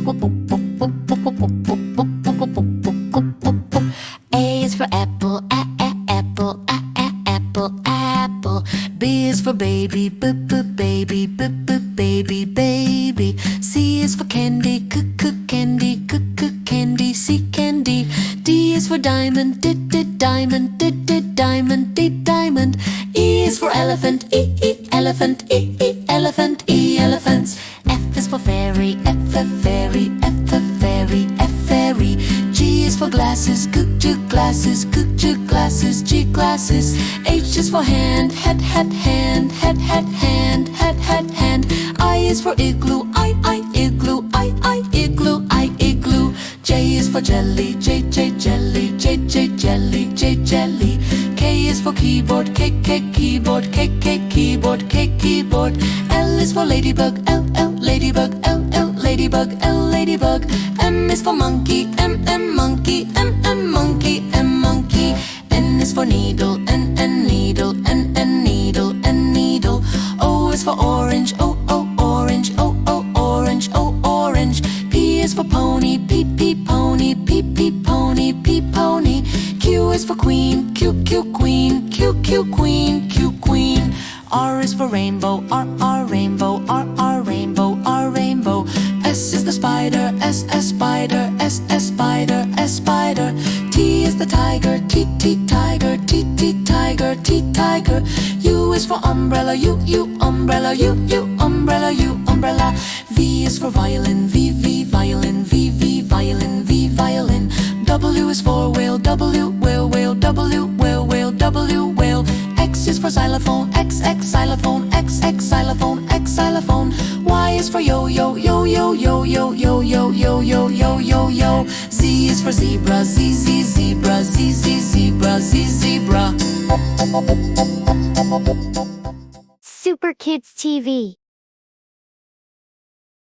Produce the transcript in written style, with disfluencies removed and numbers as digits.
A is for apple, apple, apple, apple. B is for baby, baby, baby, baby. C is for candy, candy, candy, C candy. D is for diamond, diamond, diamond, diamond. E is for elephant, elephant, elephant, elephants. F is for fairy, fairy, fairy, fairy. G is for glasses, glasses, glasses, G glasses. H is for hand, hand, hand, hand. I is for igloo, igloo, igloo, igloo. J is for jelly, jelly, jelly, jelly. K is for keyboard, keyboard, keyboard, keyboard. L is for ladybug, ladybug, ladybug, ladybug. M is for monkey, monkey, monkey, monkey. N is for needle, needle, needle, needle. O is for orange, orange, orange, orange. P is for pony, pony, pony, pony. Q is for queen, queen, queen, queen. R is for rainbow, rainbow, rainbow, rainbow. S is the spider, spider, spider, spider. T is the tiger, tiger, tiger, tiger. U is for umbrella, umbrella, umbrella, umbrella. V is for violin, violin, violin, violin. W is for whale, whale, whale, whale, whale. X is for xylophone, xylophone, xylophone, xylophone. Y is for yo, yo. Z is for zebra, zebra, zebra, zebra. SuperKidsTV.